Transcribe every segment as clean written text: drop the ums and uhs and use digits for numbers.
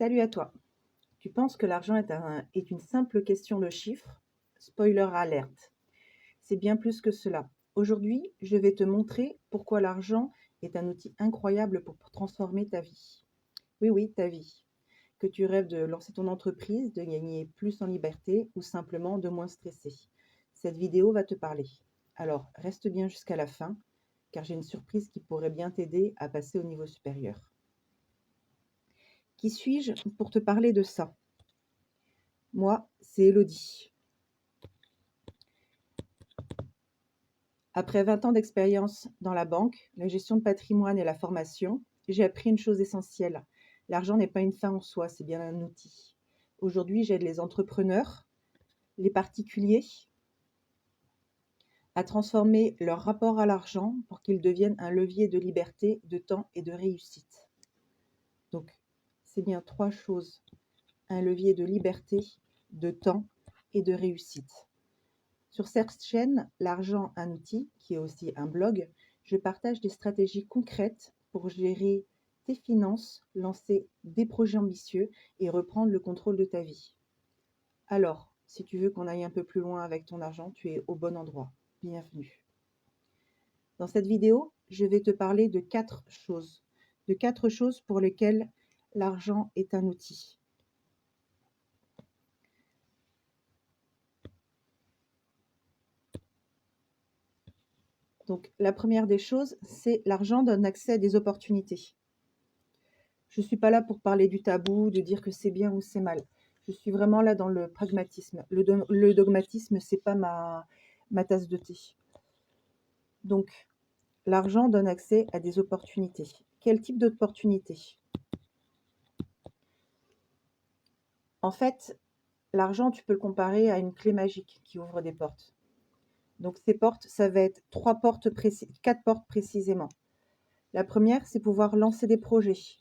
Salut à toi. Tu penses que l'argent est une simple question de chiffres? Spoiler alerte. C'est bien plus que cela. Aujourd'hui, je vais te montrer pourquoi l'argent est un outil incroyable pour transformer ta vie. Oui, oui, ta vie. Que tu rêves de lancer ton entreprise, de gagner plus en liberté ou simplement de moins stresser. Cette vidéo va te parler. Alors, reste bien jusqu'à la fin, car j'ai une surprise qui pourrait bien t'aider à passer au niveau supérieur. Qui suis-je pour te parler de ça? Moi, c'est Elodie. Après 20 ans d'expérience dans la banque, la gestion de patrimoine et la formation, j'ai appris une chose essentielle. L'argent n'est pas une fin en soi, c'est bien un outil. Aujourd'hui, j'aide les entrepreneurs, les particuliers, à transformer leur rapport à l'argent pour qu'il devienne un levier de liberté, de temps et de réussite. Donc, c'est bien trois choses. Un levier de liberté, de temps et de réussite. Sur cette chaîne, L'argent, un outil, qui est aussi un blog, je partage des stratégies concrètes pour gérer tes finances, lancer des projets ambitieux et reprendre le contrôle de ta vie. Alors, si tu veux qu'on aille un peu plus loin avec ton argent, tu es au bon endroit. Bienvenue. Dans cette vidéo, je vais te parler de quatre choses pour lesquelles l'argent est un outil. Donc, la première des choses, c'est l'argent donne accès à des opportunités. Je ne suis pas là pour parler du tabou, de dire que c'est bien ou c'est mal. Je suis vraiment là dans le pragmatisme. Le dogmatisme, c'est pas ma tasse de thé. Donc, l'argent donne accès à des opportunités. Quel type d'opportunités? En fait, l'argent, tu peux le comparer à une clé magique qui ouvre des portes. Donc, ces portes, ça va être quatre portes précisément. La première, c'est pouvoir lancer des projets.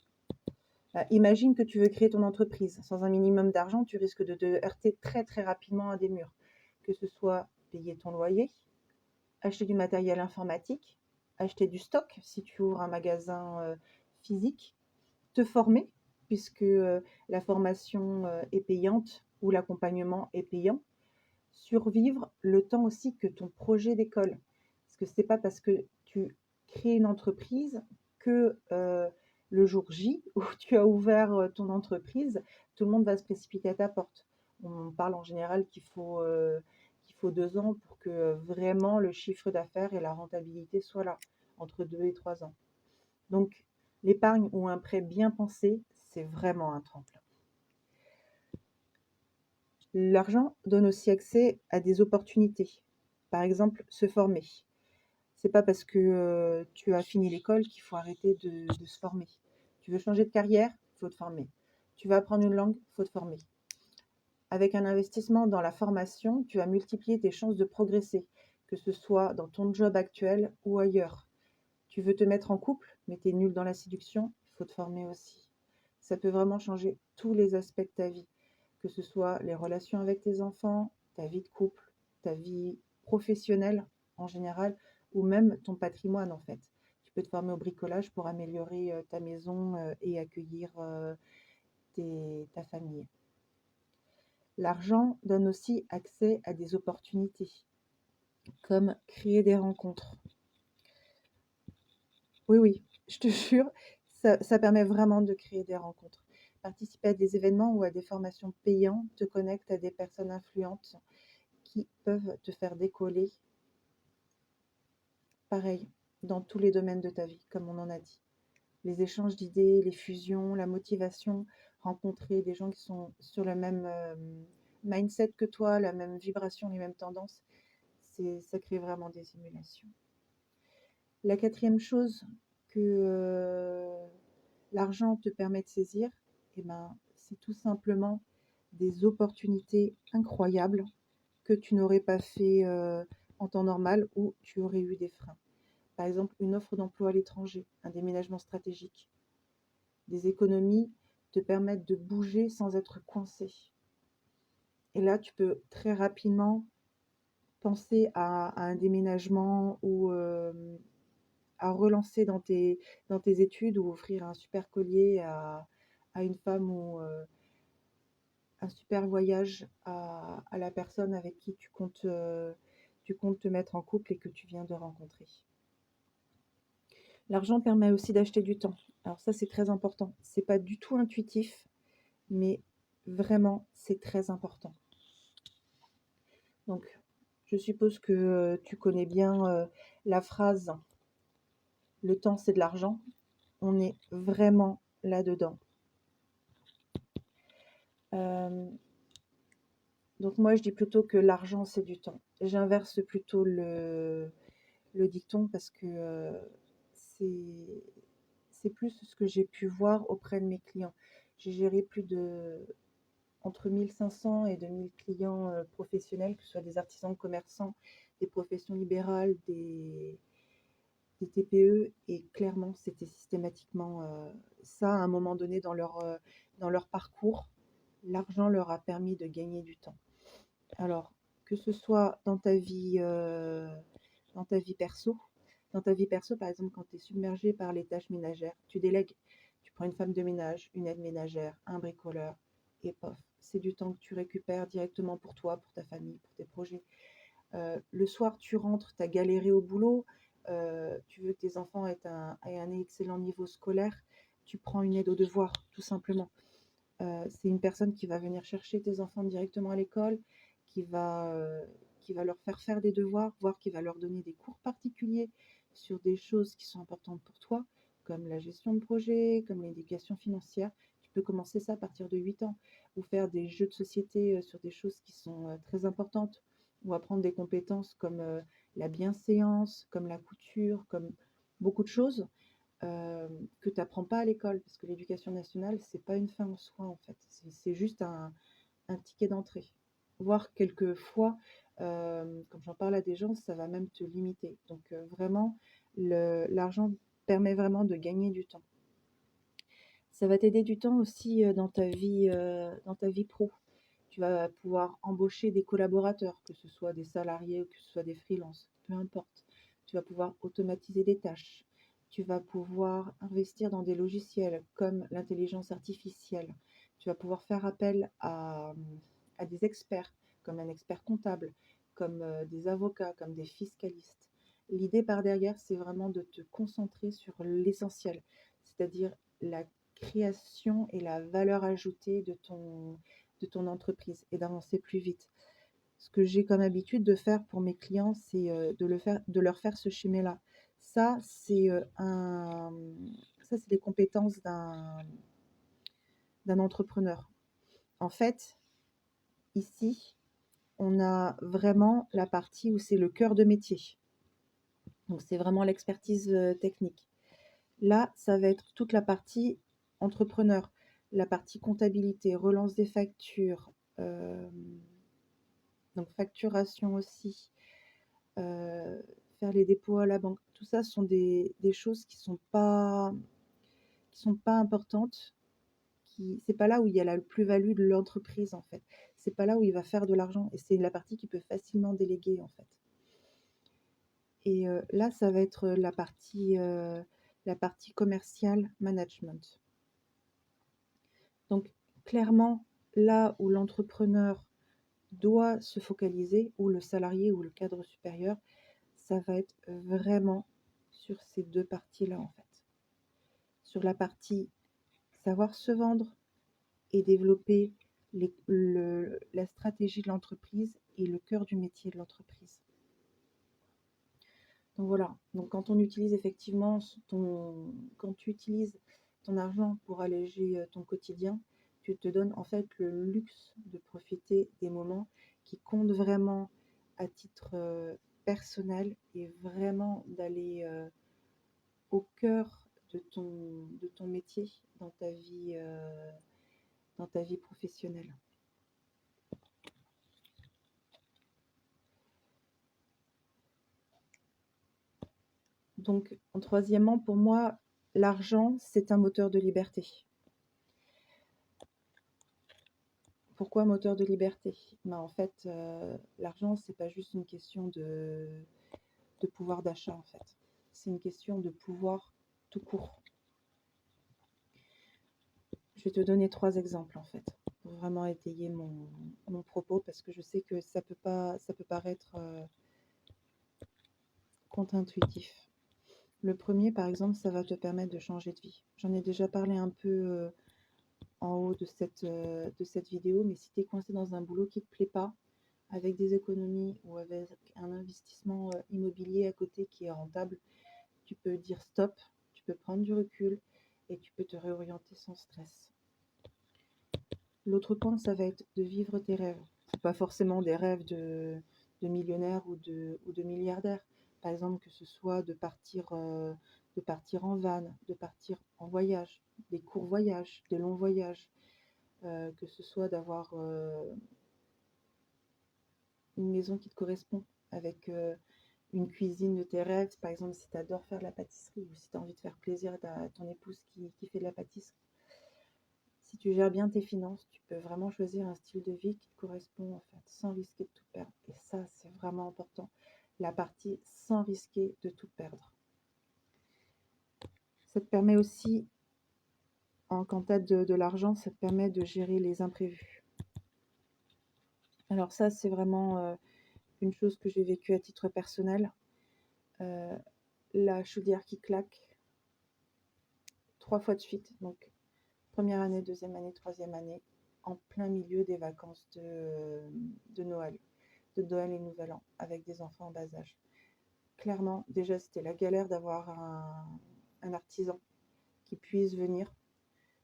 Imagine que tu veux créer ton entreprise. Sans un minimum d'argent, tu risques de te heurter très très rapidement à des murs. Que ce soit payer ton loyer, acheter du matériel informatique, acheter du stock si tu ouvres un magasin physique, te former puisque la formation est payante ou l'accompagnement est payant, survivre le temps aussi que ton projet décolle. Parce que c'est pas parce que tu crées une entreprise que le jour J où tu as ouvert ton entreprise, tout le monde va se précipiter à ta porte. On parle en général qu'il faut 2 ans pour que vraiment le chiffre d'affaires et la rentabilité soient là, entre 2 et 3 ans. Donc, l'épargne ou un prêt bien pensé, c'est vraiment un tremplin. L'argent donne aussi accès à des opportunités. Par exemple, se former. C'est pas parce que tu as fini l'école qu'il faut arrêter de se former. Tu veux changer de carrière, il faut te former. Tu veux apprendre une langue, il faut te former. Avec un investissement dans la formation, tu vas multiplier tes chances de progresser, que ce soit dans ton job actuel ou ailleurs. Tu veux te mettre en couple, mais tu es nul dans la séduction, il faut te former aussi. Ça peut vraiment changer tous les aspects de ta vie, que ce soit les relations avec tes enfants, ta vie de couple, ta vie professionnelle en général, ou même ton patrimoine en fait. Tu peux te former au bricolage pour améliorer ta maison et accueillir ta famille. L'argent donne aussi accès à des opportunités, comme créer des rencontres. Oui, oui, je te jure, ça permet vraiment de créer des rencontres. Participer à des événements ou à des formations payantes te connecte à des personnes influentes qui peuvent te faire décoller, pareil, dans tous les domaines de ta vie, comme on en a dit. Les échanges d'idées, les fusions, la motivation, rencontrer des gens qui sont sur le même mindset que toi, la même vibration, les mêmes tendances, ça crée vraiment des émulations. La quatrième chose que l'argent te permet de saisir, eh ben, c'est tout simplement des opportunités incroyables que tu n'aurais pas fait en temps normal ou tu aurais eu des freins. Par exemple, une offre d'emploi à l'étranger, un déménagement stratégique. Des économies te permettent de bouger sans être coincé. Et là, tu peux très rapidement penser à un déménagement ou à relancer dans tes études ou offrir un super collier à une femme ou un super voyage à la personne avec qui tu comptes te mettre en couple et que tu viens de rencontrer. L'argent permet aussi d'acheter du temps. Alors ça, c'est très important. C'est pas du tout intuitif, mais vraiment, c'est très important. Donc, je suppose que tu connais bien la phrase «Le temps, c'est de l'argent». On est vraiment là-dedans. Donc moi, je dis plutôt que l'argent, c'est du temps. J'inverse plutôt le dicton parce que c'est plus ce que j'ai pu voir auprès de mes clients. J'ai géré plus de entre 1500 et 2000 clients professionnels, que ce soit des artisans, commerçants, des professions libérales, des TPE, et clairement, c'était systématiquement ça à un moment donné dans leur parcours. L'argent leur a permis de gagner du temps. Alors, que ce soit dans ta vie perso, par exemple, quand tu es submergé par les tâches ménagères, tu délègues, tu prends une femme de ménage, une aide ménagère, un bricoleur, et pof, c'est du temps que tu récupères directement pour toi, pour ta famille, pour tes projets. Le soir, tu rentres, tu as galéré au boulot, tu veux que tes enfants aient un excellent niveau scolaire, tu prends une aide aux devoirs, tout simplement. C'est une personne qui va venir chercher tes enfants directement à l'école, qui va, euh, qui va leur faire des devoirs, voire qui va leur donner des cours particuliers sur des choses qui sont importantes pour toi, comme la gestion de projet, comme l'éducation financière. Tu peux commencer ça à partir de 8 ans, ou faire des jeux de société sur des choses qui sont très importantes, ou apprendre des compétences comme la bienséance, comme la couture, comme beaucoup de choses que tu n'apprends pas à l'école, parce que l'éducation nationale, c'est pas une fin en soi, en fait. C'est juste un ticket d'entrée. Voire quelquefois, quand j'en parle à des gens, ça va même te limiter. Donc vraiment, l'argent permet vraiment de gagner du temps. Ça va t'aider du temps aussi dans ta vie pro. Tu vas pouvoir embaucher des collaborateurs, que ce soit des salariés ou que ce soit des freelances, peu importe. Tu vas pouvoir automatiser des tâches. Tu vas pouvoir investir dans des logiciels comme l'intelligence artificielle. Tu vas pouvoir faire appel à des experts, comme un expert comptable, comme des avocats, comme des fiscalistes. L'idée par derrière, c'est vraiment de te concentrer sur l'essentiel, c'est-à-dire la création et la valeur ajoutée de ton entreprise et d'avancer plus vite. Ce que j'ai comme habitude de faire pour mes clients, c'est de leur faire ce schéma-là. Ça, c'est ça, c'est les compétences d'un entrepreneur. En fait, ici, on a vraiment la partie où c'est le cœur de métier. Donc, c'est vraiment l'expertise technique. Là, ça va être toute la partie entrepreneur, la partie comptabilité, relance des factures, donc facturation aussi, faire les dépôts à la banque. Tout ça sont des choses qui sont pas importantes. C'est pas là où il y a la plus-value de l'entreprise en fait. C'est pas là où il va faire de l'argent et c'est la partie qu'il peut facilement déléguer en fait. Et là, ça va être la partie commerciale management. Donc clairement, là où l'entrepreneur doit se focaliser, ou le salarié ou le cadre supérieur, ça va être vraiment sur ces deux parties-là en fait. Sur la partie savoir se vendre et développer la stratégie de l'entreprise et le cœur du métier de l'entreprise. Donc voilà, donc quand on utilise effectivement quand tu utilises ton argent pour alléger ton quotidien, tu te donnes en fait le luxe de profiter des moments qui comptent vraiment à titre personnel et vraiment d'aller au cœur de ton métier dans ta vie professionnelle. Donc, troisièmement, pour moi, l'argent, c'est un moteur de liberté. Pourquoi moteur de liberté? Ben, en fait, l'argent, c'est pas juste une question de pouvoir d'achat, en fait. C'est une question de pouvoir tout court. vais te donner 3 exemples en fait, pour vraiment étayer mon propos, parce que je sais que ça peut paraître contre-intuitif. Le premier, par exemple, ça va te permettre de changer de vie. J'en ai déjà parlé un peu en haut de cette vidéo, mais si tu es coincé dans un boulot qui ne te plaît pas, avec des économies ou avec un investissement immobilier à côté qui est rentable, tu peux dire stop, tu peux prendre du recul et tu peux te réorienter sans stress. L'autre point, ça va être de vivre tes rêves. C'est pas forcément des rêves de millionnaire ou de milliardaire. Par exemple, que ce soit de partir en van, de partir en voyage, des courts voyages, des longs voyages, que ce soit d'avoir une maison qui te correspond, avec une cuisine de tes rêves. Par exemple, si tu adores faire de la pâtisserie ou si tu as envie de faire plaisir à ton épouse qui fait de la pâtisserie. Si tu gères bien tes finances, tu peux vraiment choisir un style de vie qui te correspond en fait, sans risquer de tout perdre. Et ça, c'est vraiment important. La partie sans risquer de tout perdre. Ça te permet aussi, quand tu as de l'argent, ça te permet de gérer les imprévus. Alors ça, c'est vraiment une chose que j'ai vécue à titre personnel. La chaudière qui claque 3 fois de suite. Donc, première année, deuxième année, troisième année, en plein milieu des vacances de Noël et Nouvel An, avec des enfants en bas âge. Clairement, déjà, c'était la galère d'avoir un artisan qui puisse venir,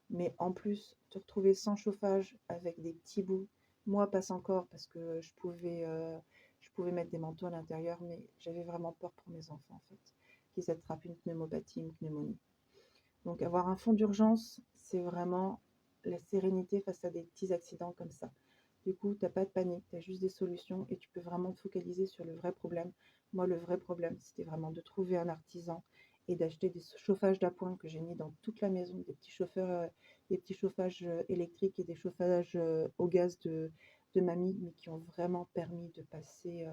mais en plus, te retrouver sans chauffage, avec des petits bouts. Moi, passe encore, parce que je pouvais mettre des manteaux à l'intérieur, mais j'avais vraiment peur pour mes enfants, en fait, qu'ils attrapent une pneumopathie, une pneumonie. Donc, avoir un fonds d'urgence, c'est vraiment la sérénité face à des petits accidents comme ça. Du coup, tu n'as pas de panique, tu as juste des solutions et tu peux vraiment te focaliser sur le vrai problème. Moi, le vrai problème, c'était vraiment de trouver un artisan et d'acheter des chauffages d'appoint que j'ai mis dans toute la maison, des petits chauffages électriques et des chauffages au gaz de mamie, mais qui ont vraiment permis de passer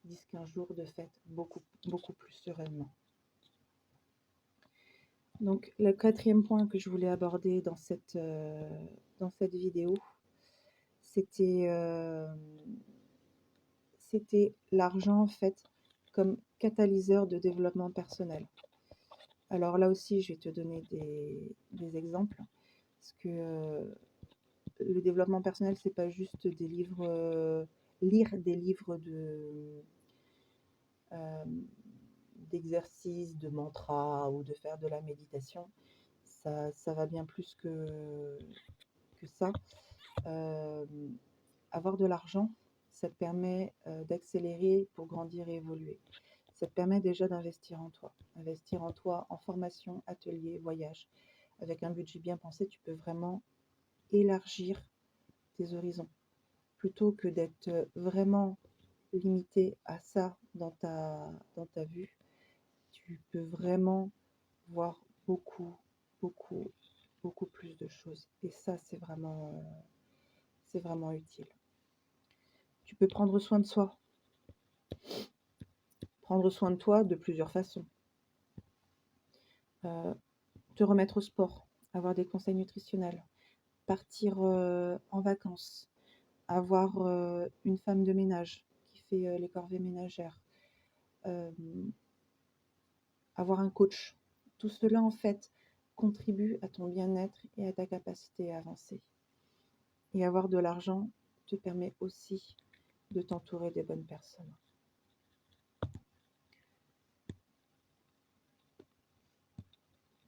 10-15 jours de fête beaucoup, beaucoup plus sereinement. Donc, le quatrième point que je voulais aborder dans cette vidéo, c'était l'argent, en fait, comme catalyseur de développement personnel. Alors là aussi, je vais te donner des exemples, parce que le développement personnel, c'est pas juste des livres, lire des livres d'exercices, de mantras ou de faire de la méditation. Ça va bien plus que ça. Avoir de l'argent, ça te permet d'accélérer pour grandir et évoluer. Ça te permet déjà d'investir en toi. Investir en toi en formation, atelier, voyage. Avec un budget bien pensé, tu peux vraiment élargir tes horizons. Plutôt que d'être vraiment limité à ça dans ta vue, tu peux vraiment voir beaucoup, beaucoup, beaucoup plus de choses. Et ça, c'est vraiment utile. Tu peux prendre soin de soi. Prendre soin de toi de plusieurs façons. Te remettre au sport, avoir des conseils nutritionnels, partir en vacances, avoir une femme de ménage qui fait les corvées ménagères, avoir un coach. Tout cela, en fait, contribue à ton bien-être et à ta capacité à avancer. Et avoir de l'argent te permet aussi de t'entourer des bonnes personnes.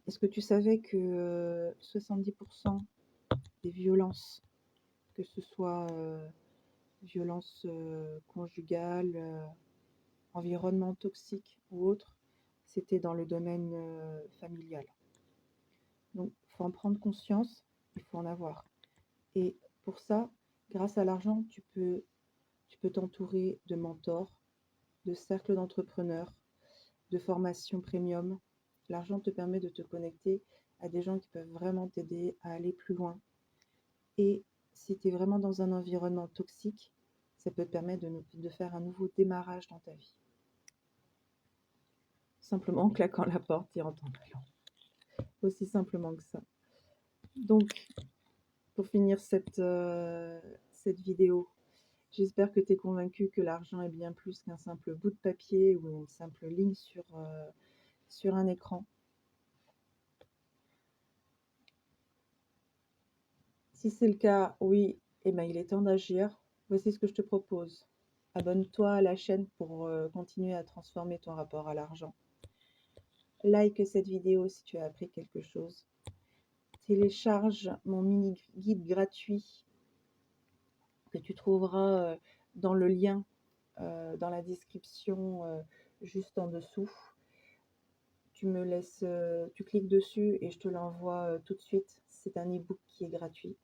Est-ce que tu savais que 70% des violences, que ce soit violences conjugales, environnement toxique ou autre, c'était dans le domaine familial. Donc, il faut en prendre conscience, il faut en avoir. Et pour ça, grâce à l'argent, tu peux t'entourer de mentors, de cercles d'entrepreneurs, de formations premium. L'argent te permet de te connecter à des gens qui peuvent vraiment t'aider à aller plus loin. Et si tu es vraiment dans un environnement toxique, ça peut te permettre de faire un nouveau démarrage dans ta vie. Simplement en claquant la porte et en t'en allant. Aussi simplement que ça. Donc, pour finir cette vidéo. J'espère que tu es convaincu que l'argent est bien plus qu'un simple bout de papier ou une simple ligne sur un écran. Si c'est le cas, oui, eh ben, il est temps d'agir. Voici ce que je te propose. Abonne-toi à la chaîne pour continuer à transformer ton rapport à l'argent. Like cette vidéo si tu as appris quelque chose. Télécharge mon mini-guide gratuit que tu trouveras dans le lien dans la description juste en dessous. Tu cliques dessus et je te l'envoie tout de suite. C'est un e-book qui est gratuit.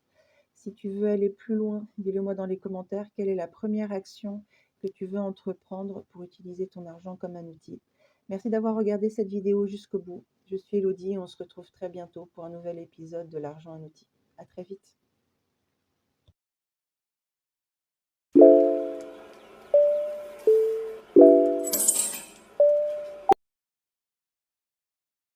Si tu veux aller plus loin, dis-le moi dans les commentaires. Quelle est la première action que tu veux entreprendre pour utiliser ton argent comme un outil? Merci d'avoir regardé cette vidéo jusqu'au bout. Je suis Elodie et on se retrouve très bientôt pour un nouvel épisode de l'argent un outil. À très vite.